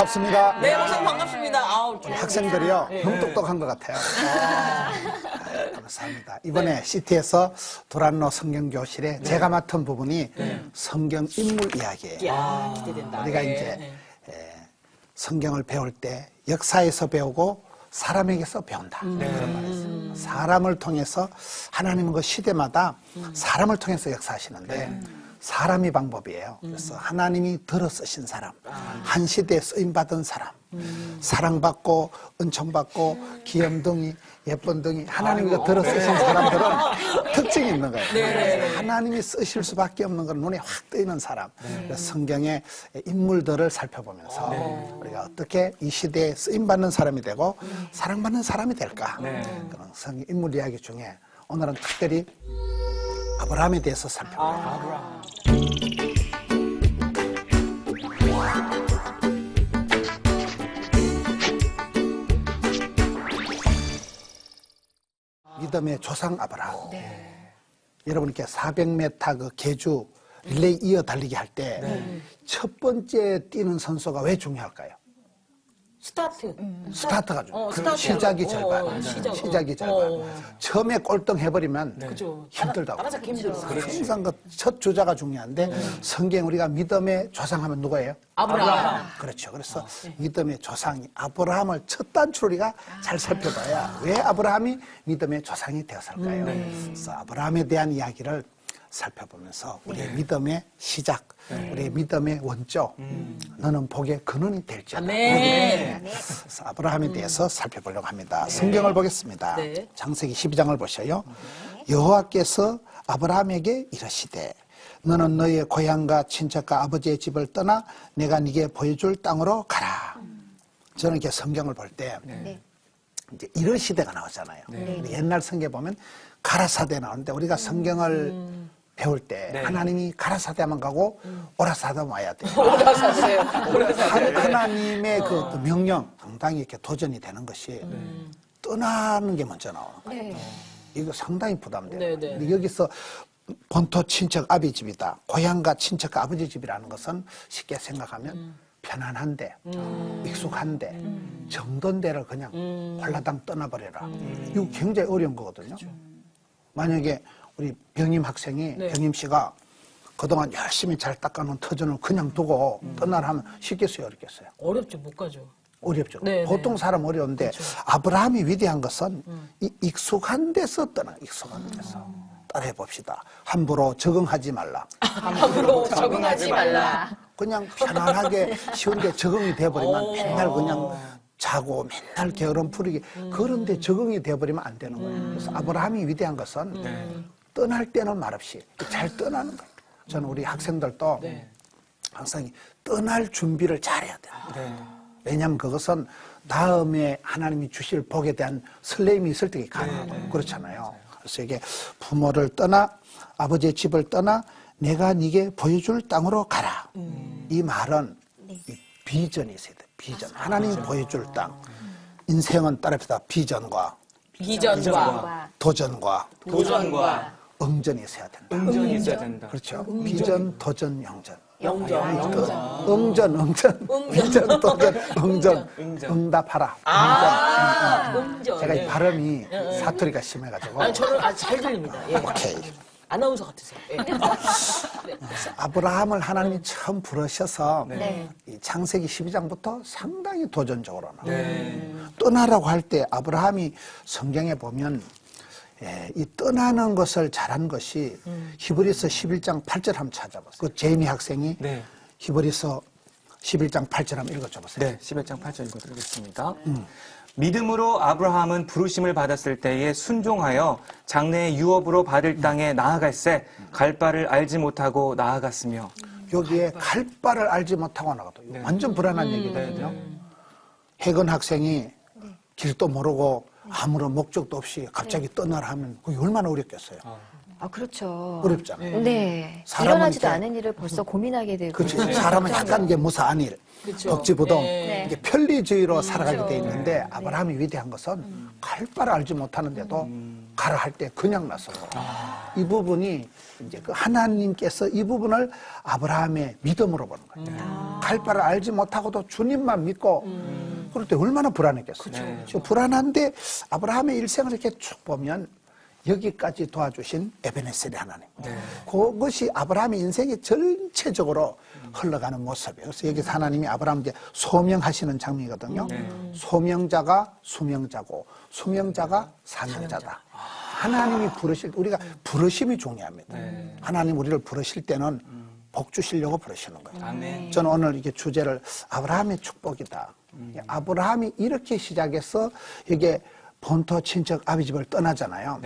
반갑습니다. 네, 목사님 반갑습니다. 아우, 우리 학생들이요, 네. 너무 똑똑한 것 같아요. 감사합니다. 이번에 CT에서 도란노 성경교실에 제가 맡은 부분이 성경 인물 이야기예요. 이야, 기대된다. 우리가 네. 이제 성경을 배울 때 역사에서 배우고 사람에게서 배운다. 그런 말이 있어요. 사람을 통해서 하나님은 그 시대마다 사람을 통해서 역사하시는데 사람이 방법이에요. 그래서 하나님이 들어 쓰신 사람, 한 시대에 쓰임받은 사람, 사랑받고 은총받고 귀염둥이 예쁜둥이 하나님이 들어 쓰신 사람들은 특징이 있는 거예요. 그래서 하나님이 쓰실 수밖에 없는 건 눈에 확 뜨이는 사람. 그래서 성경의 인물들을 살펴보면서 우리가 어떻게 이 시대에 쓰임받는 사람이 되고 사랑받는 사람이 될까. 그런 성경 인물 이야기 중에 오늘은 특별히 아브라함에 대해서 살펴보려고 믿음의 조상 아브라함. 여러분 이렇게 400m 그 계주 릴레이 이어 달리기 할 때 첫 번째 뛰는 선수가 왜 중요할까요? 스타트가 중요해요. 시작이 절반. 시작이 절반. 처음에 꼴등 해버리면 힘들다고. 따라잡기 힘들어. 항상 그 첫 주자가 중요한데 성경 우리가 믿음의 조상하면 누구예요? 아브라함. 그렇죠. 그래서 믿음의 조상이 아브라함을 첫 단추를 우리가 잘 살펴봐야 왜 아브라함이 믿음의 조상이 되었을까요? 그래서 아브라함에 대한 이야기를 살펴보면서 우리의 믿음의 시작, 우리의 믿음의 원조, 너는 복의 근원이 될지어다. 그래서 아브라함에 대해서 살펴보려고 합니다. 성경을 보겠습니다. 창세기 12장을 보셔요. 여호와께서 아브라함에게 이르시되 너는 너의 고향과 친척과 아버지의 집을 떠나 내가 네게 보여줄 땅으로 가라. 저는 이렇게 성경을 볼 때 이제 이르시되가 나오잖아요. 옛날 성경 보면 가라사대 나오는데 우리가 성경을 배울 때 하나님이 가라사대만 가고 오라사대만 와야 돼요. 하나님의 그 명령 상당히 이렇게 도전이 되는 것이 떠나는 게 먼저 나오는 거예요. 이거 상당히 부담돼요. 근데 여기서 본토 친척 아비 집이다. 고향과 친척과 아버지 집이라는 것은 쉽게 생각하면 편안한데 익숙한데 정든 데를 그냥 홀라당 떠나버려라. 이거 굉장히 어려운 거거든요. 만약에 우리 병임 학생이 병임 씨가 그동안 열심히 잘 닦아놓은 터전을 그냥 두고 떠나라 하면 쉽겠어요, 어렵겠어요? 어렵죠, 못 가죠. 어렵죠. 보통 사람 어려운데 아브라함이 위대한 것은 이 익숙한 데서 떠나, 익숙한 데서. 따라해 봅시다. 함부로 적응하지 말라. 함부로 적응하지 말라. 그냥 편안하게 쉬운데 적응이 돼버리면 맨날 그냥 자고 맨날 게으름 부리기 그런데 적응이 돼버리면 안 되는 거예요. 그래서 아브라함이 위대한 것은 떠날 때는 말없이 잘 떠나는 거예요. 저는 우리 학생들도 항상 떠날 준비를 잘해야 돼요. 왜냐하면 그것은 다음에 하나님이 주실 복에 대한 설렘이 있을 때 가능하고요. 그렇잖아요. 그래서 이게 부모를 떠나 아버지의 집을 떠나 내가 네게 보여줄 땅으로 가라. 이 말은 이 비전이 있어야 돼. 비전. 하나님이 보여줄 땅. 인생은 따라합시다. 비전과 도전과 응전이 있어야 된다. 응전이 있어야 된다. 그렇죠. 비전, 도전, 영전. 영전. 비전, 도전, 응전. 응답하라. 응전. 제가 이 발음이 사투리가 심해가지고. 아니, 저는 잘 들립니다. 오케이. 아나운서 같으세요. 그래서 아브라함을 하나님이 처음 부르셔서 이 창세기 12장부터 상당히 도전적으로 나와요. 떠나라고 할 때 아브라함이 성경에 보면 이 떠나는 것을 잘한 것이 히브리서 11장 8절 한번 찾아보세요. 그 제이미 학생이 히브리서 11장 8절 한번 읽어줘 보세요. 네, 11장 8절 읽어드리겠습니다. 믿음으로 아브라함은 부르심을 받았을 때에 순종하여 장래의 유업으로 받을 땅에 나아갈새 갈 바를 알지 못하고 나아갔으며 여기에 갈 바를 알지 못하고 나가도 완전 불안한 얘기거든요. 해건 학생이 길도 모르고 아무런 목적도 없이 갑자기 떠나라 하면 그게 얼마나 어렵겠어요. 아, 그렇죠. 어렵잖아요. 네. 사람은 일어나지도 이렇게- 않은 일을 벌써 고민하게 되고. 그렇죠. 사람은 약간 이게 무사한 일, 그쵸. 복지부동, 네. 이게 편리주의로 살아가게 그렇죠. 돼 있는데 아브라함이 위대한 것은 갈 바를 알지 못하는데도 가라 할 때 그냥 나서고 이 부분이 이제 그 하나님께서 이 부분을 아브라함의 믿음으로 보는 거예요. 갈 바를 알지 못하고도 주님만 믿고 그럴 때 얼마나 불안했겠어요. 저 불안한데 아브라함의 일생을 이렇게 쭉 보면 여기까지 도와주신 에베네셀의 하나님. 그것이 아브라함의 인생이 전체적으로 흘러가는 모습이에요. 그래서 여기서 하나님이 아브라함에게 소명하시는 장면이거든요. 소명자가 수명자고 수명자가 사명자다. 하나님이 부르실 때 우리가 부르심이 중요합니다. 하나님 우리를 부르실 때는 복 주시려고 부르시는 거예요. 아멘. 저는 오늘 이게 주제를 아브라함의 축복이다. 아브라함이 이렇게 시작해서 이게 본토 친척 아비 집을 떠나잖아요.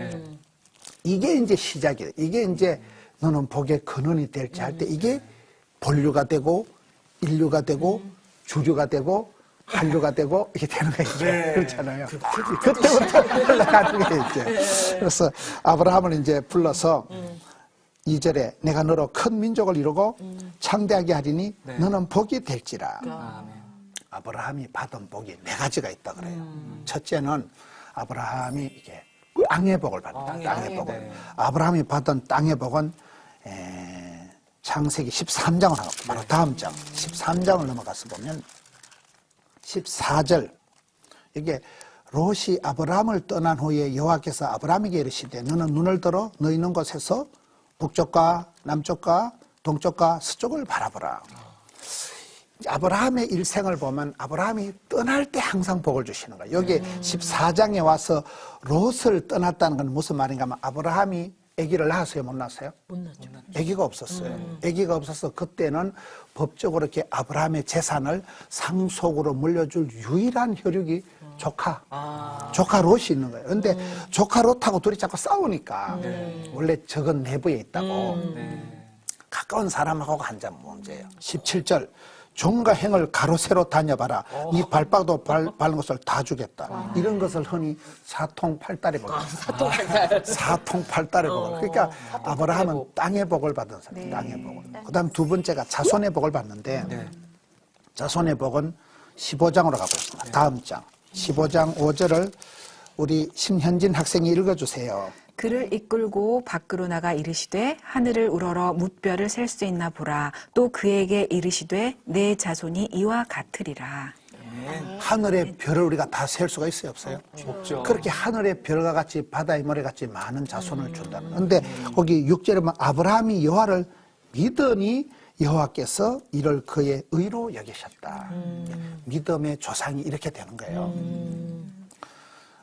이게 이제 시작이에요. 이게 이제 너는 복의 근원이 될지 할 때 이게 본류가 되고 인류가 되고 주류가 되고 한류가 되고 이게 되는 거예요. 그렇잖아요. 그때부터 흘러가는 게 이제. 그래서 아브라함을 이제 불러서 2절에 내가 너로 큰 민족을 이루고 창대하게 하리니 너는 복이 될지라. 아멘. 아브라함이 받은 복이 4가지가 있다 그래요. 첫째는 아브라함이 이게 땅의 복을 받는다. 땅의 복을. 네. 아브라함이 받은 땅의 복은 창세기 13장을 하고 바로 다음 장 13장을 넘어가서 보면 14절 이게 롯이 아브라함을 떠난 후에 여호와께서 아브라함에게 이르시되 너는 눈을 들어 너 있는 곳에서 북쪽과 남쪽과 동쪽과 서쪽을 바라보라. 아브라함의 일생을 보면 아브라함이 떠날 때 항상 복을 주시는 거예요. 여기 14장에 와서 롯을 떠났다는 건 무슨 말인가 하면 아브라함이 아기를 낳았어요? 못 낳았어요? 못 났죠. 아기가 없었어요. 아기가 없어서 그때는 법적으로 이렇게 아브라함의 재산을 상속으로 물려줄 유일한 혈육이 조카. 조카 롯이 있는 거예요. 근데 조카 롯하고 둘이 자꾸 싸우니까 원래 적은 내부에 있다고 가까운 사람하고 한잔 문제예요. 17절 종과 행을 가로 세로 다녀봐라. 네 발바도 밟은 것을 다 주겠다. 이런 것을 흔히 사통팔달의 복을. 사통팔달의 복을. 그러니까 아브라함은 땅의 복을 받은 사람. 땅의 복을. 그다음 두 번째가 자손의 복을 받는데 자손의 복은 15장으로 가보겠습니다. 다음 장 15장 5절을 우리 심현진 학생이 읽어주세요. 그를 이끌고 밖으로 나가 이르시되 하늘을 우러러 뭇별을 셀 수 있나 보라. 또 그에게 이르시되 내 자손이 이와 같으리라. 하늘의 별을 우리가 다 셀 수가 있어요, 없어요? 없죠. 그렇게 하늘의 별과 같이 바다의 모래같이 많은 자손을 준다는. 그런데 거기 6절에 보면 아브라함이 여호와를 믿으니 여호와께서 이를 그의 의로 여기셨다. 믿음의 조상이 이렇게 되는 거예요.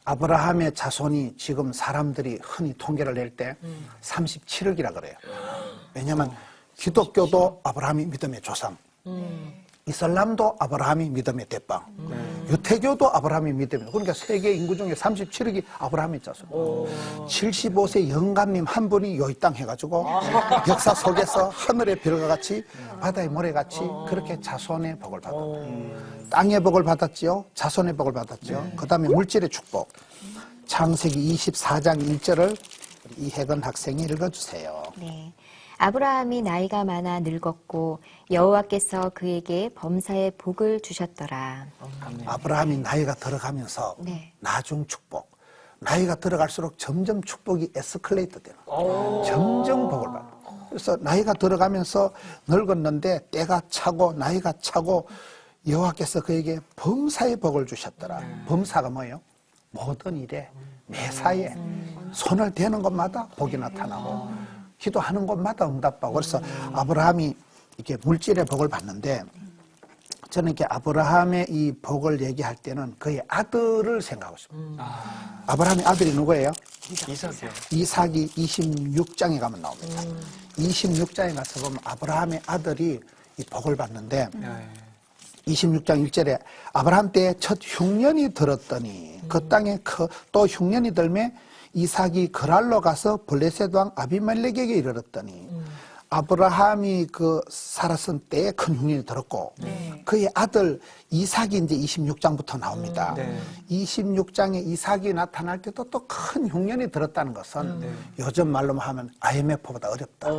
아브라함의 자손이 지금 사람들이 흔히 통계를 낼 때 37억이라 그래요. 왜냐하면 기독교도 아브라함이 믿음의 조상, 이슬람도 아브라함이 믿음의 대빵, 유태교도 아브라함이 믿음의. 그러니까 세계 인구 중에 37억이 아브라함의 자손. 75세 영감님 한 분이 요 이 땅 해가지고 역사 속에서 하늘의 별과 같이 바다의 모래같이 그렇게 자손의 복을 받았다. 땅의 복을 받았지요. 자손의 복을 받았지요. 그 다음에 물질의 축복. 창세기 24장 1절을 이혜건 학생이 읽어주세요. 네. 아브라함이 나이가 많아 늙었고 여호와께서 그에게 범사의 복을 주셨더라. 아브라함이 나이가 들어가면서 네. 나중 축복. 나이가 들어갈수록 점점 축복이 에스컬레이트 되는 거예요. 점점 복을 받는 거예요. 그래서 나이가 들어가면서 늙었는데 때가 차고 나이가 차고 여호와께서 그에게 범사의 복을 주셨더라. 범사가 뭐예요? 모든 일에 매사에 손을 대는 곳마다 복이 나타나고 기도하는 곳마다 응답받고. 그래서 아브라함이 이렇게 물질의 복을 받는데 저는 이렇게 아브라함의 이 복을 얘기할 때는 그의 아들을 생각하고 싶어요. 아브라함의 아들이 누구예요? 이삭이요. 이삭이 26장에 가면 나옵니다. 26장에 가서 보면 아브라함의 아들이 이 복을 받는데 26장 1절에 아브라함 때에 첫 흉년이 들었더니 그 땅에 또 흉년이 들매 이삭이 그랄로 가서 블레셋 왕 아비멜렉에게 이르렀더니 아브라함이 그 살았을 때에 큰 흉년이 들었고 그의 아들 이삭이 이제 26장부터 나옵니다. 26장에 이삭이 나타날 때도 또 큰 흉년이 들었다는 것은 요즘 말로 하면 IMF보다 어렵다.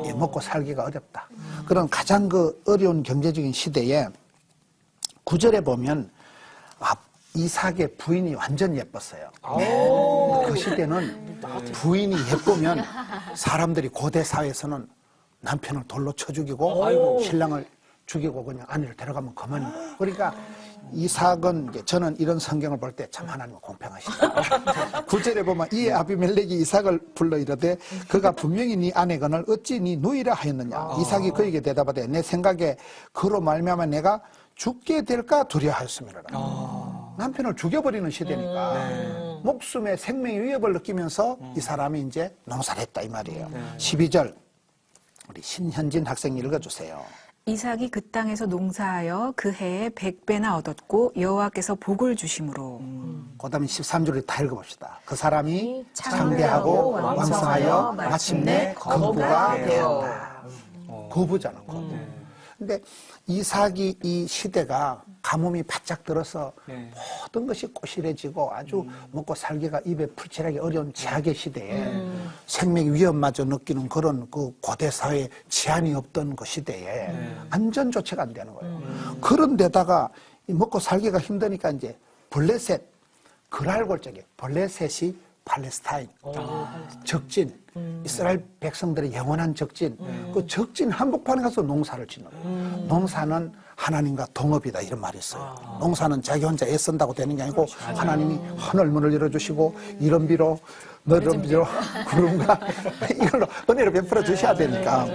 예, 먹고 살기가 어렵다. 그런 가장 그 어려운 경제적인 시대에 9절에 보면 이삭의 부인이 완전 예뻤어요. 그 시대는 부인이 예쁘면 사람들이 고대 사회에서는 남편을 돌로 쳐 죽이고 신랑을 죽이고 그냥 아내를 데려가면 그만인 거예요. 그러니까 이삭은 이제 저는 이런 성경을 볼 때 참 하나님은 공평하시다. 9절에 보면 이에 아비멜렉이 이삭을 불러 이르되 그가 분명히 네 아내건을 어찌 네 누이라 하였느냐. 이삭이 그에게 대답하되 내 생각에 그로 말미암아 내가 죽게 될까 두려워하였음이라. 남편을 죽여버리는 시대니까 목숨의 생명의 위협을 느끼면서 이 사람이 이제 농사를 했다 이 말이에요. 12절 우리 신현진 학생 읽어주세요. 이삭이 그 땅에서 농사하여 그 해에 100배나 얻었고 여호와께서 복을 주심으로. 그 다음에 13절을 다 읽어봅시다. 그 사람이 창대하고 왕성하여 마침내 거부가 되었다. 거부잖아, 거부. 근데 이삭이 이 시대가 가뭄이 바짝 들어서 모든 것이 꼬실해지고 아주 먹고 살기가 입에 풀칠하기 어려운 제약의 시대에 생명 위험마저 느끼는 그런 그 고대 사회에 제한이 없던 그 시대에 안전 조치가 안 되는 거예요. 그런데다가 먹고 살기가 힘드니까 이제 블레셋 그랄골짜기 블레셋이 팔레스타인 적진 이스라엘 백성들의 영원한 적진 그 적진 한복판에 가서 농사를 짓는 거예요. 농사는 하나님과 동업이다 이런 말이 있어요. 농사는 자기 혼자 애쓴다고 되는 게 아니고 하나님이 하늘 문을 열어주시고 이런 비로 너른 비로 구름과 이걸로 은혜를 베풀어 주셔야 되니까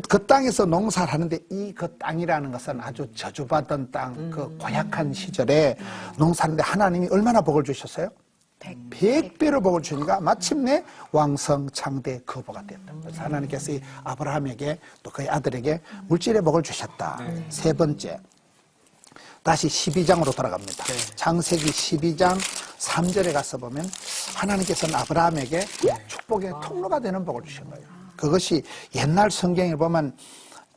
그 땅에서 농사를 하는데 이 그 땅이라는 것은 아주 저주받은 땅 그 고약한 시절에 농사하는데 하나님이 얼마나 복을 주셨어요? 100배로 복을 주니까 마침내 왕성 창대 거부가 됐다. 그래서 하나님께서 이 아브라함에게 또 그의 아들에게 물질의 복을 주셨다. 세 번째 다시 12장으로 돌아갑니다. 창세기 12장 3절에 가서 보면 하나님께서는 아브라함에게 축복의 통로가 되는 복을 주신 거예요. 그것이 옛날 성경에 보면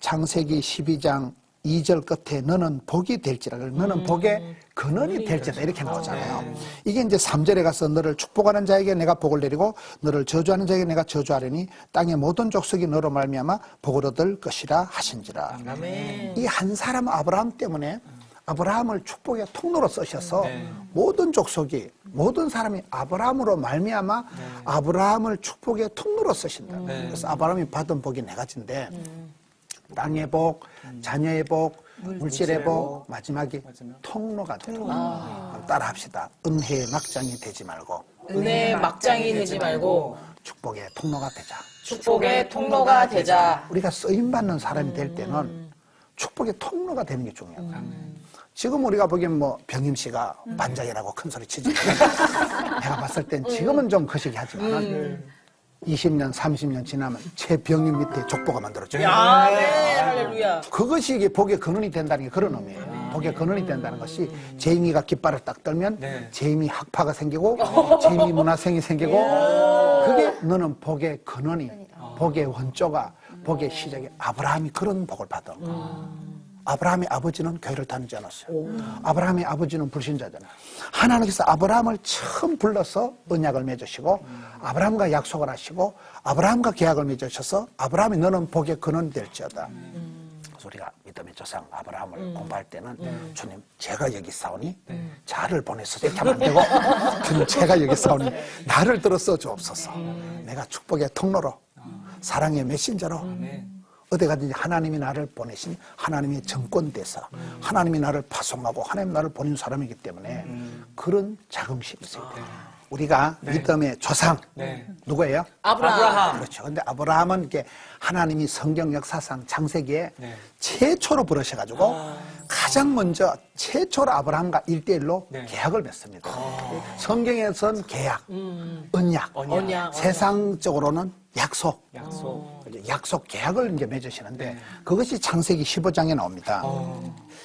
창세기 12장 2절 끝에 너는 복이 될지라 너는 복의 근원이 될지다 이렇게 나오잖아요. 이게 이제 3절에 가서 너를 축복하는 자에게 내가 복을 내리고 너를 저주하는 자에게 내가 저주하리니 땅의 모든 족속이 너로 말미암아 복을 얻을 것이라 하신지라. 이 한 사람 아브라함 때문에 아브라함을 축복의 통로로 쓰셔서 모든 족속이 모든 사람이 아브라함으로 말미암아 아브라함을 축복의 통로로 쓰신다. 그래서 아브라함이 받은 복이 네 가지인데 땅의 복, 자녀의 복, 물질의 복, 마지막이 통로가 되는 거예요. 따라 합시다. 은혜의 막장이 되지 말고 은혜의 막장이 되지 말고 축복의 통로가 되자. 축복의 통로가 되자. 우리가 쓰임받는 사람이 될 때는 축복의 통로가 되는 게 중요해요. 지금 우리가 보기엔 뭐 병임 씨가 반장이라고 큰 소리 치지. 내가 봤을 땐 지금은 좀 거시기 하지만 20년, 30년 지나면 제 병임 밑에 족보가 만들어져요. 할렐루야. 그것이 이게 복의 근원이 된다는 게 그런 의미예요. 복의 근원이 된다는 것이 제이미가 깃발을 딱 떨면 제이미 학파가 생기고 제이미 문화생이 생기고 그게 너는 복의 근원이 복의 원조가 복의 시작이 아브라함이 그런 복을 받은 거예요. 아브라함의 아버지는 교회를 다니지 않았어요. 아브라함의 아버지는 불신자잖아요. 하나님께서 아브라함을 처음 불러서 언약을 맺으시고 아브라함과 약속을 하시고 아브라함과 계약을 맺으셔서 아브라함이 너는 복의 근원이 될지어다. 그래서 우리가 믿음의 조상 아브라함을 공부할 때는 주님 제가 여기 싸우니 자를 보내서 이렇게 하면 안 되고 주님 제가 여기 싸우니 나를 들어서 주옵소서. 내가 축복의 통로로 사랑의 메신저로 어디 가든지 하나님이 나를 보내신 하나님의 정권대사 하나님이 나를 파송하고 하나님 나를 보낸 사람이기 때문에 그런 자긍심이 있어야 돼요. 우리가 믿음의 조상 누구예요? 아브라함. 그렇죠. 근데 아브라함은 이렇게 하나님이 성경 역사상 창세기에 최초로 부르셔가지고 가장 먼저 최초로 아브라함과 1대1로 계약을 맺습니다. 성경에서는 계약, 언약. 세상적으로는 약속 계약을 이제 맺으시는데 그것이 창세기 15장에 나옵니다.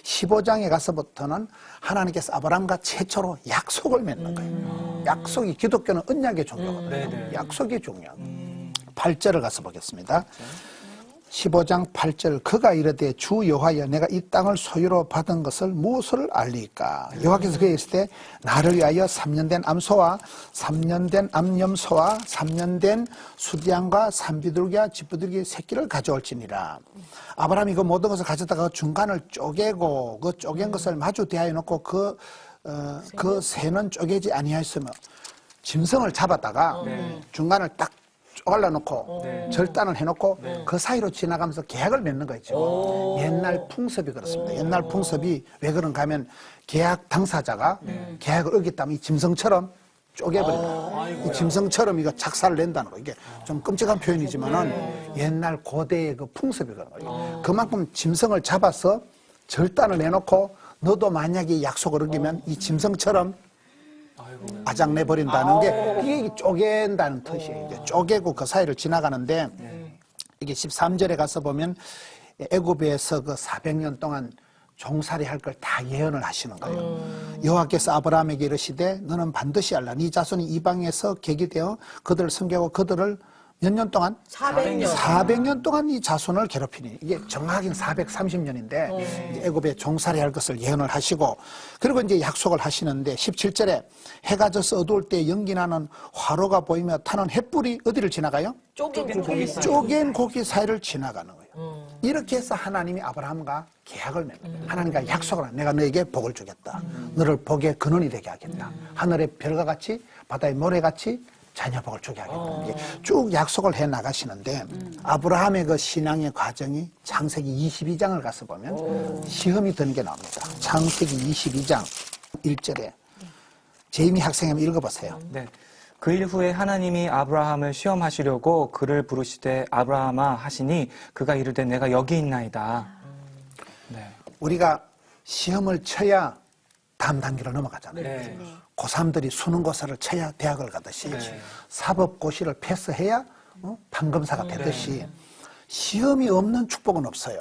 15장에 가서부터는 하나님께서 아브라함과 최초로 약속을 맺는 거예요. 약속이 기독교는 언약의 종교거든요. 약속이 중요하고 8절을 가서 보겠습니다. 15장 8절 그가 이르되 주 여호와여 내가 이 땅을 소유로 받은 것을 무엇을 알리까 여호와께서 그에게 이르시되 나를 위하여 3년 된 암소와 3년 된 암염소와 3년 된 수디양과 산비둘기와 쥐부들기 새끼를 가져올지니라. 아브라함이 그 모든 것을 가져다가 중간을 쪼개고 그 쪼갠 것을 마주 대하여 놓고 그 새는 쪼개지 아니하였으며 짐승을 잡았다가 중간을 딱 올라놓고 절단을 해놓고 그 사이로 지나가면서 계약을 맺는 거 있죠. 옛날 풍습이 그렇습니다. 옛날 풍습이 왜 그런가 하면 계약 당사자가 계약을 어겼다면 이 짐승처럼 쪼개버린다. 이 짐승처럼 이거 착사를 낸다는 거. 이게 좀 끔찍한 표현이지만은 옛날 고대의 그 풍습이 그런 거예요. 그만큼 짐승을 잡아서 절단을 해놓고 너도 만약에 약속을 어기면 이 짐승처럼 아작내 버린다는 게 이게 쪼갠다는 뜻이에요. 이제 쪼개고 그 사이를 지나가는데 이게 13절에 가서 보면 애굽에서 그 400년 동안 종살이 할 걸 다 예언을 하시는 거예요. 여호와께서 아브라함에게 이르시되 너는 반드시 알라 네 자손이 이방에서 객이되어 그들을 섬기고 그들을 몇 년 동안? 400년. 400년 동안 이 자손을 괴롭히니 이게 정확히 430년인데 애굽에 종살이 할 것을 예언을 하시고 그리고 이제 약속을 하시는데 17절에 해가 져서 어두울 때 연기나는 화로가 보이며 타는 햇불이 어디를 지나가요? 쪼갠 고기 사이. 쪼갠 고기 사이를 지나가는 거예요. 이렇게 해서 하나님이 아브라함과 계약을 맺는 거예요. 하나님과 약속을 내가 너에게 복을 주겠다. 너를 복의 근원이 되게 하겠다. 하늘의 별과 같이 바다의 모래같이 자녀복을 주게 하겠다. 이게 쭉 약속을 해 나가시는데 아브라함의 그 신앙의 과정이 창세기 22장을 가서 보면 시험이 드는 게 나옵니다. 창세기 22장 1절에 제이미 학생님 읽어보세요. 네. 그 일 후에 하나님이 아브라함을 시험하시려고 그를 부르시되 아브라함아 하시니 그가 이르되 내가 여기 있나이다. 네. 우리가 시험을 쳐야 다음 단계로 넘어가잖아요. 네. 고3들이 수능고사를 쳐야 대학을 가듯이 사법고시를 패스해야 판검사가 되듯이 시험이 없는 축복은 없어요.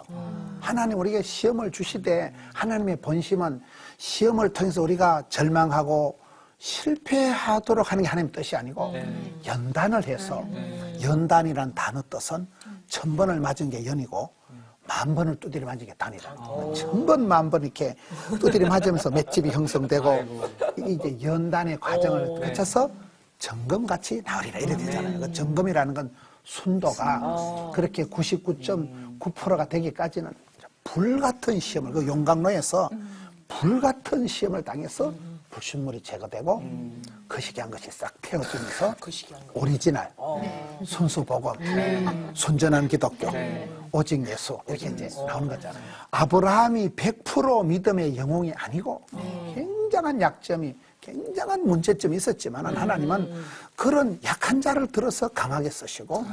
하나님 우리에게 시험을 주시되 하나님의 본심은 시험을 통해서 우리가 절망하고 실패하도록 하는 게 하나님 뜻이 아니고 연단을 해서 연단이란 단어 뜻은 1000번을 맞은 게 연이고 10,000번을 두드려 맞은 게 단이라는 거예요. 1000번, 10,000번 이렇게 두드려 맞으면서 맷집이 형성되고 이제 연단의 과정을 거쳐서 점검같이 나으리라 이래 되잖아요. 그 점검이라는 건 순도가 그렇게 99.9%가 되기까지는 불같은 시험을 그 용광로에서 불같은 시험을 당해서 불순물이 제거되고 거시기한 것이 싹 태워지면서 오리지널, 순수복음, 순전한 기독교, 오직 예수 이렇게 이제 나오는 거잖아요. 아브라함이 100% 믿음의 영웅이 아니고 굉장한 약점이 굉장한 문제점이 있었지만 하나님은 그런 약한 자를 들어서 강하게 쓰시고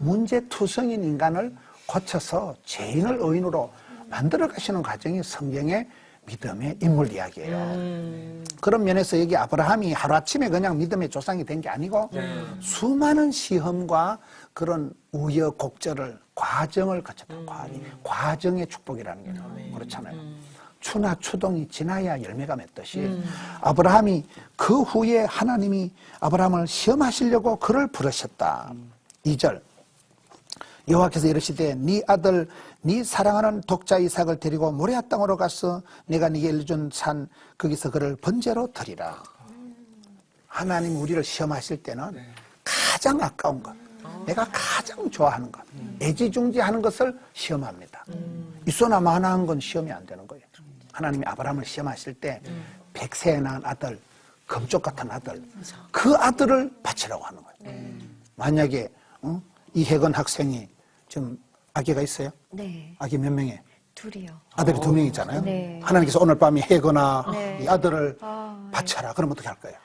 문제투성인 인간을 고쳐서 죄인을 의인으로 만들어 가시는 과정이 성경의 믿음의 인물 이야기예요. 그런 면에서 여기 아브라함이 하루아침에 그냥 믿음의 조상이 된 게 아니고 수많은 시험과 그런 우여곡절을 과정을 거쳤다. 과정의 축복이라는 게 그렇잖아요. 추나 추동이 지나야 열매가 맺듯이 아브라함이 그 후에 하나님이 아브라함을 시험하시려고 그를 부르셨다. 2절 여호와께서 이르시되 네 아들 네 사랑하는 독자 이삭을 데리고 모리아 땅으로 가서 내가 네게 일준 산 거기서 그를 번제로 드리라. 하나님 우리를 시험하실 때는 가장 아까운 것 내가 가장 좋아하는 것 애지중지하는 것을 시험합니다. 이소나 마나한 건 시험이 안 되는 거예요. 하나님이 아브라함을 시험하실 때 100세에 낳은 아들 금쪽 같은 아들 그 아들을 바치라고 하는 거예요. 만약에 이혜건 학생이 지금 아기가 있어요? 네. 아기 몇 명이에요? 둘이요. 아들이 2명이잖아요. 네. 하나님께서 오늘 밤에 혜건아 네. 이 아들을 네. 바쳐라. 그럼 어떻게 할 거예요?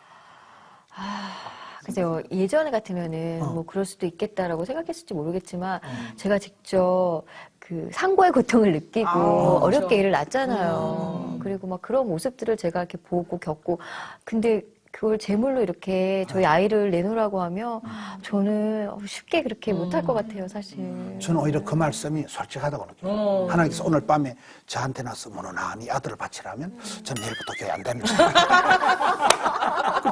그죠. 예전에 같으면은 뭐 그럴 수도 있겠다라고 생각했을지 모르겠지만 제가 직접 그 상고의 고통을 느끼고 어렵게 그렇죠. 애를 낳았잖아요. 그리고 막 그런 모습들을 제가 이렇게 보고 겪고 근데 그걸 제물로 이렇게 저희 아이를 내놓으라고 하면 저는 쉽게 그렇게 못할 것 같아요, 사실. 저는 오히려 그 말씀이 솔직하다고 느껴요. 하나님께서 오늘 밤에 저한테 나서 문호나 네 아들을 바치라면 전 내일부터 교회 안 다니는 거예요.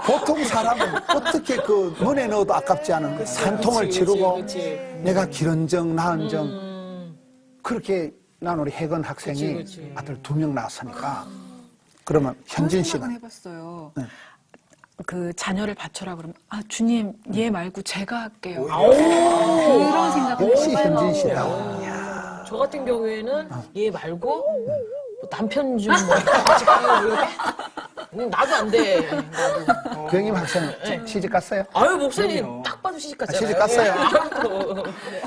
보통 사람은 어떻게 그 문에 넣어도 아깝지 않은 산통을 그치, 치르고 그치. 내가 기른정 나은정 그렇게 난 우리 혜건 학생이 그치. 아들 2명 낳았으니까 그러면 현진 그런 생각은 씨는 해봤어요. 네. 그 자녀를 바쳐라 그러면 주님 얘 말고 제가 할게요. 그런 생각을 역시 해봤어요. 현진 씨다. 저 같은 경우에는 얘 말고 뭐 남편 좀 뭐, 같이 가요, 이렇게. 나도 안 돼. 나도. 경임 학생 시집 갔어요? 아유, 목사님 딱 봐도 시집 갔잖아요. 시집 갔어요? 아유,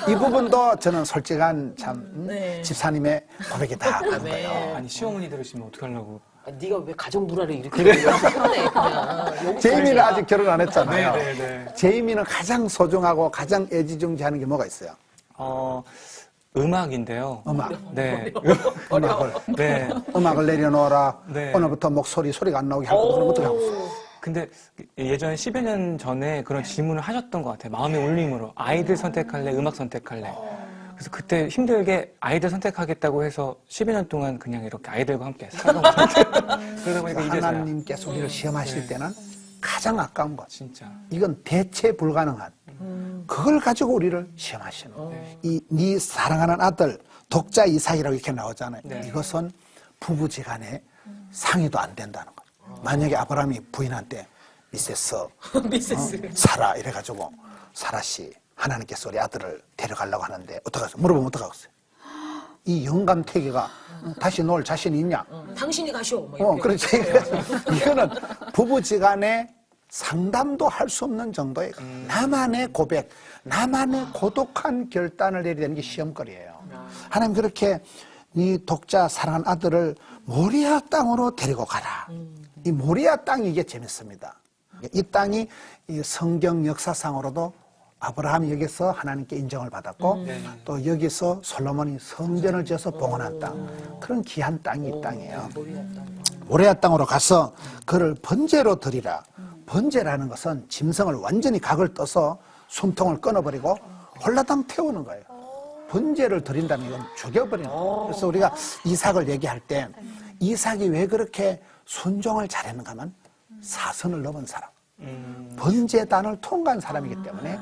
이 부분도 저는 솔직한 참 네. 집사님의 고백이다 하는 거예요. 아니 시어머니 들으시면 어떡하려고. 네가 왜 가정 불화를 이렇게 표현해, 그냥. 여기 제이미는 살자. 아직 결혼 안 했잖아요. 네. 제이미는 가장 소중하고 가장 애지중지하는 게 뭐가 있어요? 음악인데요. 음악. 네. 음악을. 네. 음악을 내려놓아라. 네. 오늘부터 소리가 안 나오게 할 거면 어떻게 하고 있어요? 근데 예전에 10여 년 전에 그런 질문을 하셨던 것 같아요. 마음의 울림으로. 아이들 선택할래? 음악 선택할래? 그래서 그때 힘들게 아이들 선택하겠다고 해서 10여 년 동안 그냥 이렇게 아이들과 함께 살아온 것 같아요. 그러다 보니까 이제서야. 하나님께서 우리를 시험하실 때는 가장 아까운 것. 진짜. 이건 대체 불가능한. 그걸 가지고 우리를 시험하시는. 네 사랑하는 아들 독자 이삭이라고 이렇게 나오잖아요. 네. 이것은 부부지간에 상의도 안 된다는 거예요. 만약에 아브라함이 부인한테 미세스 사라 이래가지고 사라 씨 하나님께서 우리 아들을 데려가려고 하는데 어떡하겠어요? 물어보면 어떡하겠어요? 이 영감태기가 다시 놓을 자신이 있냐? 당신이 가시오. 뭐 이렇게. 그렇지. 이거는 부부지간에 상담도 할 수 없는 정도의 나만의 고백, 나만의 고독한 결단을 내려야 되는 게 시험거리예요. 하나님 그렇게 이 독자 사랑하는 아들을 모리아 땅으로 데리고 가라. 이 모리아 땅이 이게 재밌습니다. 이 땅이 이 성경 역사상으로도 아브라함이 여기서 하나님께 인정을 받았고 또 여기서 솔로몬이 성전을 지어서 봉헌한 땅, 그런 귀한 땅이 이 땅이에요. 모리아 땅으로 가서 그를 번제로 드리라. 번제라는 것은 짐승을 완전히 각을 떠서 숨통을 끊어버리고 홀라당 태우는 거예요. 번제를 드린다는 건 죽여버리는 거예요. 그래서 우리가 이삭을 얘기할 때 이삭이 왜 그렇게 순종을 잘했는가 하면 사선을 넘은 사람, 번제단을 통과한 사람이기 때문에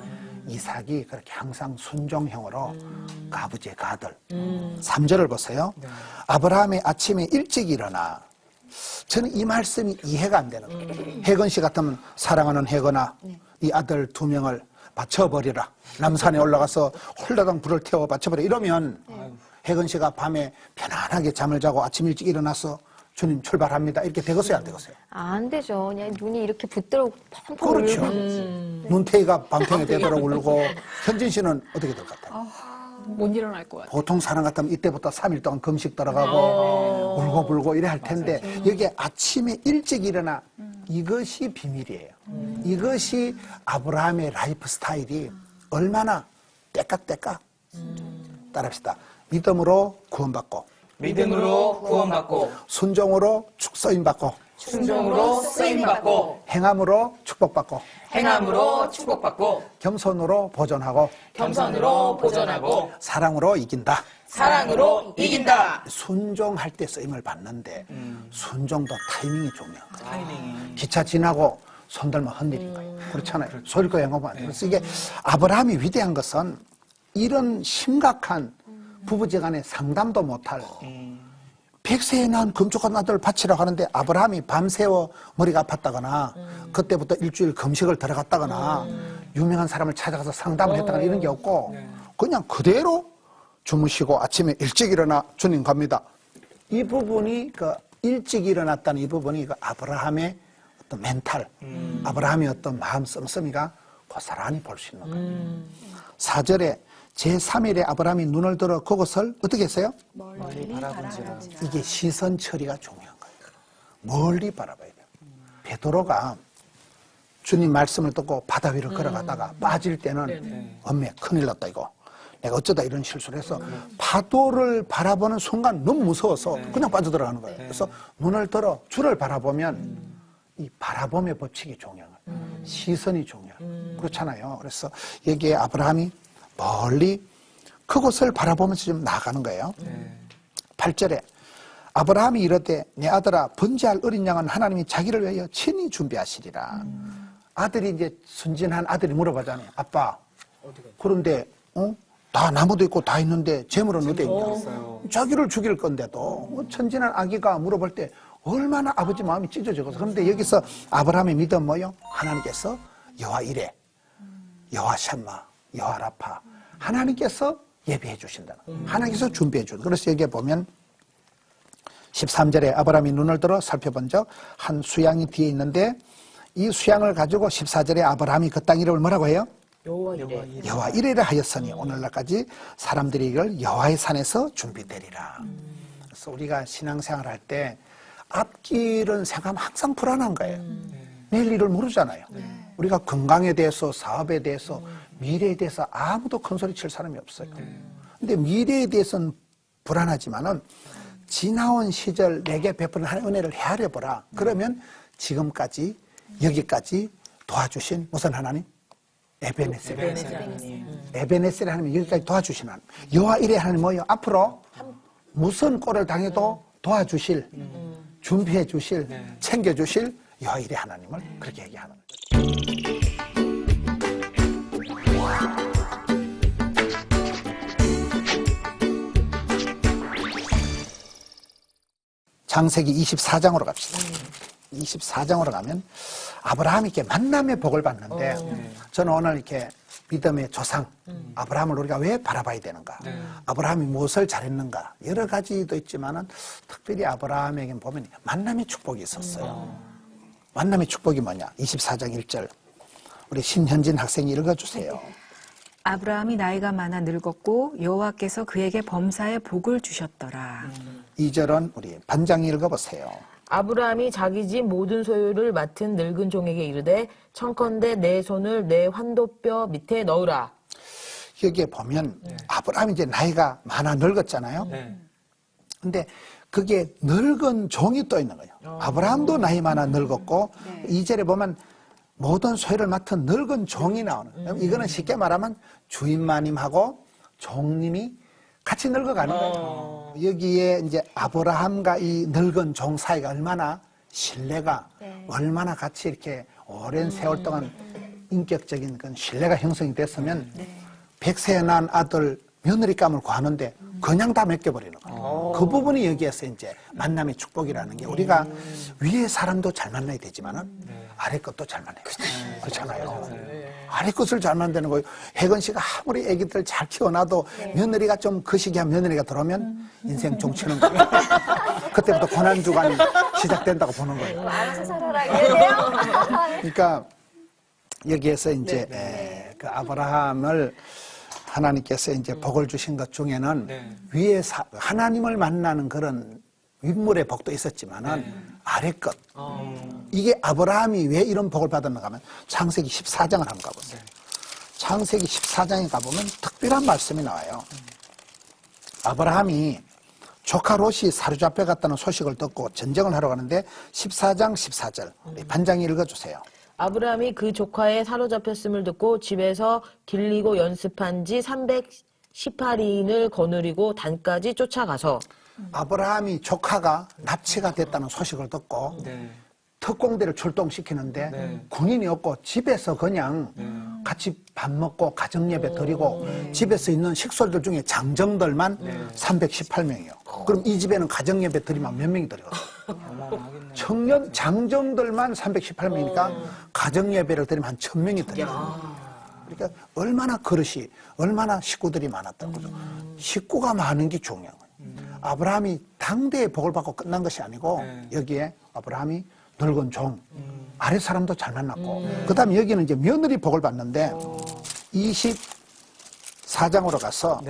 이삭이 그렇게 항상 순종형으로 아버지의 아들. 3절을 보세요. 아브라함이 아침에 일찍 일어나. 저는 이 말씀이 이해가 안 되는 거예요. 혜건 씨 같으면 사랑하는 혜건아, 이 아들 2명을 바쳐버리라. 남산에 올라가서 홀라당 불을 태워 바쳐버려. 이러면 혜건 씨가 밤에 편안하게 잠을 자고 아침 일찍 일어나서 주님 출발합니다. 이렇게 되겠어요, 안 되겠어요? 안 되죠. 그냥 눈이 이렇게 붙들어 펑펑 그렇죠. 울고. 눈탱이가 밤탱이 되도록 울고. 현진 씨는 어떻게 될 것 같아요? 못 일어날 것 같아요. 보통 사람 같으면 이때부터 3일 동안 금식 들어가고 울고 불고 이래 할 텐데 여기에 아침에 일찍 일어나. 이것이 비밀이에요. 이것이 아브라함의 라이프 스타일이 얼마나 때깍때깍. 따라합시다. 믿음으로 구원받고 믿음으로 구원받고, 순종으로 쓰임받고 순종으로 쓰임받고, 행함으로 축복받고 행함으로 축복받고, 겸손으로 보존하고 겸손으로 보존하고, 사랑으로 이긴다. 사랑으로 이긴다. 순종할 때 쓰임을 받는데 순종도 타이밍이 중요한 거예요. 기차 지나고 손들면 흔들린 거예요. 그렇잖아요. 소리고 영업은 안 돼요. 그래서 이게 아브라함이 위대한 것은 이런 심각한 부부지간에 상담도 못할 100세에 낳은 금쪽한 아들을 바치라고 하는데 아브라함이 밤새워 머리가 아팠다거나 그때부터 일주일 금식을 들어갔다거나 유명한 사람을 찾아가서 상담을 했다거나 이런 게 없고 그냥 그대로 주무시고 아침에 일찍 일어나 주님 갑니다. 이 부분이 그 일찍 일어났다는 이 부분이 그 아브라함의 어떤 멘탈, 아브라함의 어떤 마음 씀씀이가 고스란히 볼 수 있는 거예요. 4절에 제3일에 아브라함이 눈을 들어 그것을 어떻게 했어요? 멀리 바라보지라. 이게 시선 처리가 중요한 거예요. 멀리 바라봐야 돼요. 베드로가 주님 말씀을 듣고 바다 위를 걸어가다가 빠질 때는 엄매 큰일 났다 이거. 내가 어쩌다 이런 실수를 해서 파도를 바라보는 순간 너무 무서워서 그냥 빠져들어가는 거예요. 그래서 눈을 들어 주를 바라보면 이 바라봄의 법칙이 중요한 거예요. 시선이 중요해요. 그렇잖아요. 그래서 여기에 아브라함이 멀리 그곳을 바라보면서 좀 나아가는 거예요. 8절에 아브라함이 이르되 내 아들아 번제할 어린 양은 하나님이 자기를 위하여 친히 준비하시리라. 아들이 이제 순진한 아들이 물어보잖아요. 아빠 그런데 다 나무도 있고 다 있는데 재물은 어디 있냐? 없어요. 자기를 죽일 건데도 뭐 천진한 아기가 물어볼 때 얼마나 아버지 마음이 찢어져서. 그런데 여기서 아브라함의 믿음 뭐요? 하나님께서 여호와 이레, 여호와 샴마, 여호와 라파, 하나님께서 예비해 주신다는 거예요. 하나님께서 준비해 주는. 그래서 여기에 보면 13절에 아브라함이 눈을 들어 살펴본 적 한 수양이 뒤에 있는데 이 수양을 가지고 14절에 아브라함이 그 땅 이름을 뭐라고 해요? 여호와 이레. 여호와 이레를 하였으니 오늘날까지 사람들이 이걸 여호와의 산에서 준비되리라. 그래서 우리가 신앙생활 할 때 앞길은 생각하면 항상 불안한 거예요. 내일 일을 모르잖아요. 우리가 건강에 대해서, 사업에 대해서, 미래에 대해서 아무도 큰 소리 칠 사람이 없어요. 근데 미래에 대해서는 불안하지만은 지나온 시절 내게 베푸는 하나님의 은혜를 헤아려 보라. 그러면 지금까지 여기까지 도와주신 무슨 하나님? 에베네셀. 에베네셀 하나님이 여기까지 도와주신 하나님. 여호와 이레 하나님 뭐예요? 앞으로 무슨 꼴을 당해도 도와주실, 준비해 주실, 챙겨 주실 여호와 이레 하나님을 그렇게 얘기하는 거죠. 창세기 24장으로 갑시다. 24장으로 가면 아브라함이 이렇게 만남의 복을 받는데 저는 오늘 이렇게 믿음의 조상 아브라함을 우리가 왜 바라봐야 되는가? 아브라함이 무엇을 잘했는가? 여러 가지도 있지만은 특별히 아브라함에게 보면 만남의 축복이 있었어요. 만남의 축복이 뭐냐? 24장 1절 우리 신현진 학생이 읽어주세요. 아브라함이 나이가 많아 늙었고 여호와께서 그에게 범사의 복을 주셨더라. 2절은 우리 반장이 읽어보세요. 아브라함이 자기 집 모든 소유를 맡은 늙은 종에게 이르되 청컨대 내 손을 내 환도뼈 밑에 넣으라. 여기에 보면 아브라함이 이제 나이가 많아 늙었잖아요. 근데 그게 늙은 종이 또 있는 거예요. 아브라함도 나이 많아 늙었고 2절에 보면 모든 소유를 맡은 늙은 종이 나오는 거예요. 이거는 쉽게 말하면 주인마님하고 종님이 같이 늙어가는 거예요. 여기에 이제 아브라함과 이 늙은 종 사이가 얼마나 신뢰가 얼마나 같이 이렇게 오랜 세월 동안 인격적인 그런 신뢰가 형성이 됐으면 100세에 난 아들 며느리감을 구하는데 그냥 다 맡겨버리는 거예요. 그 부분이 여기에서 이제 만남의 축복이라는 게 우리가 위에 사람도 잘 만나야 되지만은 아래 것도 잘 만나야 돼요. 그렇잖아요. 아래 것을 잘 만드는 거예요. 혜건 씨가 아무리 애기들 잘 키워놔도 며느리가 좀 그 시기에 며느리가 들어오면 인생 종치는 거예요. 그때부터 고난주간이 시작된다고 보는 거예요. 알아서 살아라 이래요. 그러니까 여기에서 이제 그 아브라함을 하나님께서 이제 복을 주신 것 중에는 위에 하나님을 만나는 그런 윗물의 복도 있었지만은 아래 것. 이게 아브라함이 왜 이런 복을 받았는가 하면 창세기 14장을 한번 가보세요. 창세기 14장에 가보면 특별한 말씀이 나와요. 아브라함이 조카 롯이 사로잡혀 갔다는 소식을 듣고 전쟁을 하러 가는데 14장 14절 반장이 읽어주세요. 아브라함이 그 조카의 사로잡혔음을 듣고 집에서 길리고 연습한 지 318인을 거느리고 단까지 쫓아가서 아브라함이 조카가 납치가 됐다는 소식을 듣고 특공대를 출동시키는데 군인이 없고 집에서 그냥 같이 밥 먹고 가정예배 드리고 집에서 있는 식솔들 중에 장정들만 318명이요. 그럼 이 집에는 가정예배 드리면 몇 명이 들어가요? 청년 장정들만 318명이니까 가정예배를 드리면 한 1000명이 드려요. 그러니까 얼마나 그릇이 얼마나 식구들이 많았다는 거죠. 식구가 많은 게 중요한 거예요. 아브라함이 당대의 복을 받고 끝난 것이 아니고 여기에 아브라함이 늙은 종, 아래 사람도 잘 만났고 그 다음에 여기는 이제 며느리 복을 받는데 24장으로 가서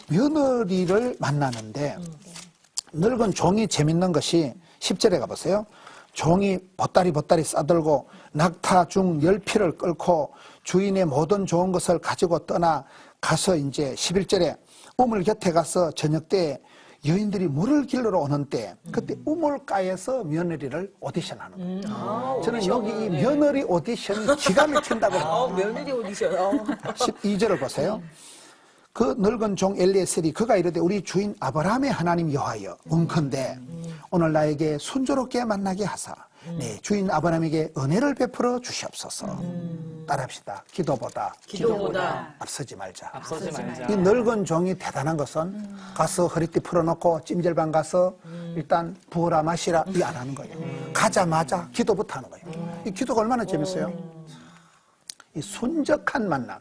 며느리를 만나는데 늙은 종이 재밌는 것이 10절에 가보세요. 종이 보따리 싸들고 낙타 중 10피를 끌고 주인의 모든 좋은 것을 가지고 떠나 가서 이제 11절에 우물 곁에 가서 저녁 때 여인들이 물을 길러 오는 때 그때 우물가에서 며느리를 오디션하는 거예요. 저는 여기 이 며느리 오디션이 기가 막힌다고 며느리 오디션. 12절을 보세요. 그 늙은 종 엘리에셀이 그가 이르되 우리 주인 아브라함의 하나님 여호와여 원컨대 오늘 나에게 순조롭게 만나게 하사 네 주인 아브라함에게 은혜를 베풀어 주시옵소서. 따라합시다. 기도보다 앞서지 말자. 앞서지 말자. 이 늙은 종이 대단한 것은 가서 허리띠 풀어놓고 찜질방 가서 일단 부어라 마시라 이 안 하는 거예요. 가자마자 기도부터 하는 거예요. 이 기도가 얼마나 재밌어요? 이 순적한 만남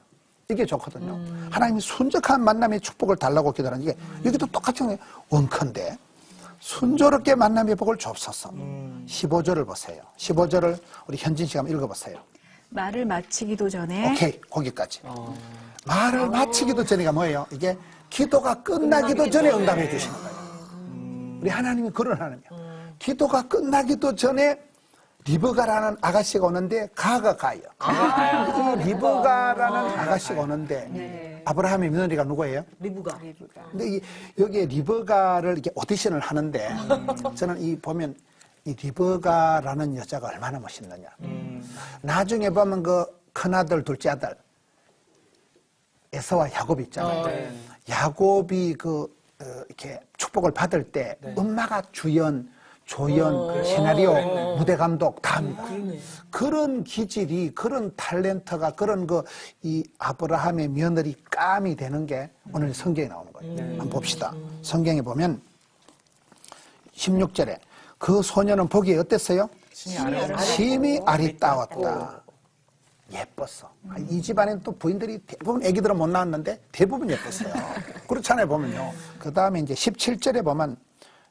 이게 좋거든요. 하나님이 순적한 만남의 축복을 달라고 기도하는 게 여기도 똑같은 거예요. 원컨대 순조롭게 만남의 복을 좁소서. 15절을 보세요. 15절을 우리 현진 씨가 한번 읽어보세요. 말을 마치기도 전에 오케이, 거기까지. 말을 마치기도 전에가 뭐예요? 이게 기도가 끝나기도 전에 응답해 주시는 거예요. 우리 하나님이 그런 하나님이에요. 기도가 끝나기도 전에 리브가라는 아가씨가 오는데 가요. 이 리브가라는 아가씨가 오는데 아브라함의 며느리가 누구예요? 리브가. 근데 여기에 리브가를 이렇게 오디션을 하는데 저는 이 보면 이 리브가라는 여자가 얼마나 멋있느냐. 나중에 보면 그 큰아들, 둘째 아들 에서와 야곱이 있잖아요. 야곱이 이렇게 축복을 받을 때 엄마가 주연, 조연, 시나리오, 무대 감독 다 합니다. 그런 기질이, 그런 탤런트가, 그런 이 아브라함의 며느리 감이 되는 게 오늘 성경에 나오는 거예요. 한번 봅시다. 성경에 보면 16절에 그 소녀는 보기에 어땠어요? 심히 아리따웠다. 예뻤어. 이 집안에는 또 부인들이 대부분 애기들은 못 나왔는데 대부분 예뻤어요. 그렇잖아요, 보면요. 그 다음에 이제 17절에 보면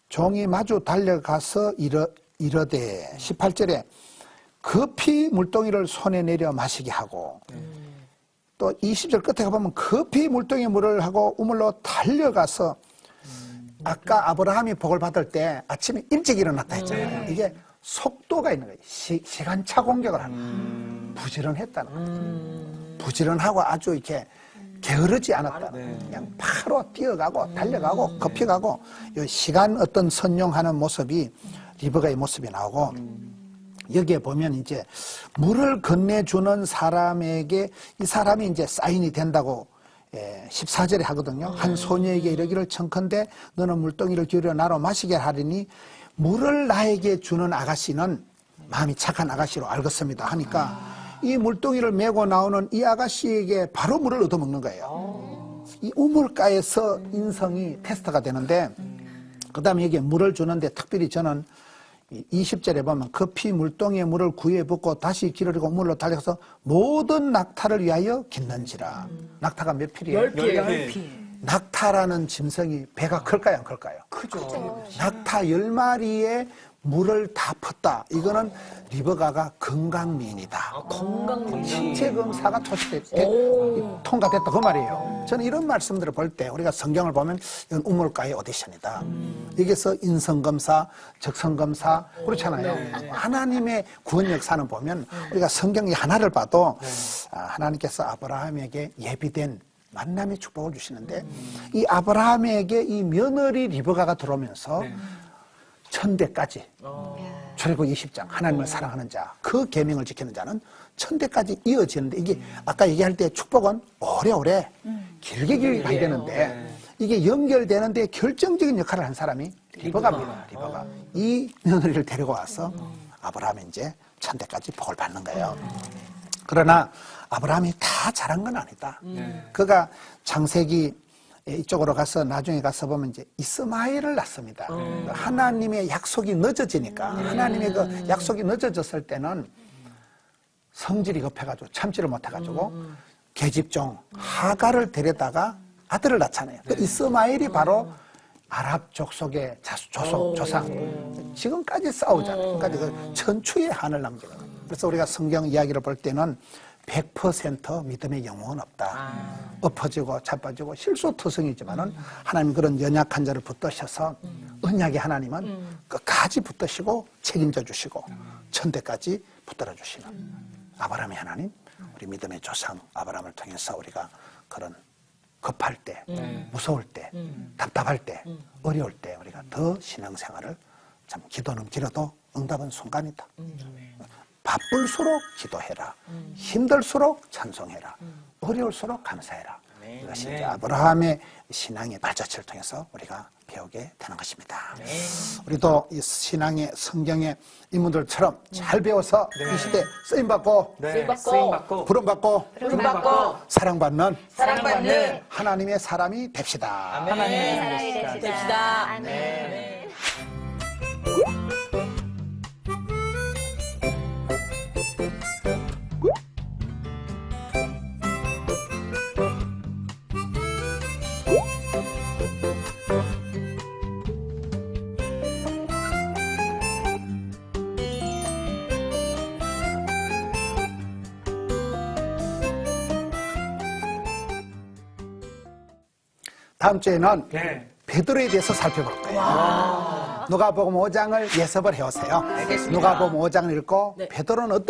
종이 마주 달려가서 이르되 18절에 급히 물동이를 손에 내려 마시게 하고 또 20절 끝에 가보면 급히 물동이 물을 하고 우물로 달려가서 아까 아브라함이 복을 받을 때 아침에 일찍 일어났다 했잖아요. 이게 속도가 있는 거예요. 시간차 공격을 하는 거예요. 부지런했다는 거예요. 부지런하고 아주 이렇게 게으르지 않았다. 그냥 바로 뛰어가고 달려가고 급히 가고 이 시간 어떤 선용하는 모습이 리브가의 모습이 나오고 여기에 보면 이제 물을 건네주는 사람에게 이 사람이 이제 사인이 된다고 14절에 하거든요. 한 소녀에게 이르기를 청컨대 너는 물동이를 기울여 나로 마시게 하리니 물을 나에게 주는 아가씨는 마음이 착한 아가씨로 알겠습니다 하니까 이 물동이를 메고 나오는 이 아가씨에게 바로 물을 얻어먹는 거예요. 이 우물가에서 인성이 테스트가 되는데 그 다음에 여기에 물을 주는데 특별히 저는 20절에 보면 급히 물동이에 물을 구해 붓고 다시 길을 우물로 달려가서 모든 낙타를 위하여 깃는지라. 낙타가 몇 필이에요? 10필. 낙타라는 짐승이 배가 클까요, 안 클까요? 크죠. 낙타 10마리에 물을 다 폈다. 이거는 리브가가 건강미인이다. 건강미인. 신체 검사가 통과됐다 그 말이에요. 저는 이런 말씀들을 볼 때 우리가 성경을 보면 이건 우물가의 오디션이다. 여기서 인성검사, 적성검사 그렇잖아요. 하나님의 구원 역사는 보면 우리가 성경 하나를 봐도 하나님께서 아브라함에게 예비된 만남의 축복을 주시는데 이 아브라함에게 이 며느리 리브가가 들어오면서 천대까지 출애굽 20장 하나님을 사랑하는 자, 그 계명을 지키는 자는 천대까지 이어지는데 이게 아까 얘기할 때 축복은 오래오래 길게 가야 되는데 이게 연결되는데 결정적인 역할을 한 사람이 리브가입니다. 리브가 이 며느리를 데리고 와서 아브라함이 이제 천대까지 복을 받는 거예요. 그러나 아브라함이 다 잘한 건 아니다. 그가 창세기 이쪽으로 가서 나중에 가서 보면 이제 이스마엘을 낳습니다. 하나님의 약속이 늦어지니까 하나님의 그 약속이 늦어졌을 때는 성질이 급해가지고 참지를 못해가지고 계집종 하가를 데려다가 아들을 낳잖아요. 그 이스마엘이 바로 아랍 족속의 조상. 지금까지 싸우잖아요. 지금까지 그 천추의 한을 남기는. 그래서 우리가 성경 이야기를 볼 때는 100% 믿음의 영웅은 없다. 엎어지고 자빠지고 실수투성이지만은 하나님 그런 연약한 자를 붙드셔서 언약의 하나님은 끝까지 붙드시고 책임져 주시고 천대까지 붙들어 주시는 아브라함의 하나님, 우리 믿음의 조상 아브라함을 통해서 우리가 그런 급할 때, 무서울 때, 답답할 때, 어려울 때 우리가 더 신앙생활을 참 기도는 길어도 응답은 순간이다. 바쁠수록 기도해라. 힘들수록 찬송해라. 어려울수록 감사해라. 이것이 이제 아브라함의 신앙의 발자취를 통해서 우리가 배우게 되는 것입니다. 우리도 이 신앙의 성경의 인물들처럼 잘 배워서 이 시대 쓰임받고 쓰임받고 부름받고 부름받고 사랑받는 사랑받는 하나님의 사람이 됩시다. 하나님의 됩시다. 다음 주에는 네. 베드로에 대해서 살펴볼 거예요. 누가복음 5장을 예습을 해오세요. 알겠습니다. 누가복음 5장을 읽고 네. 베드로는 어떤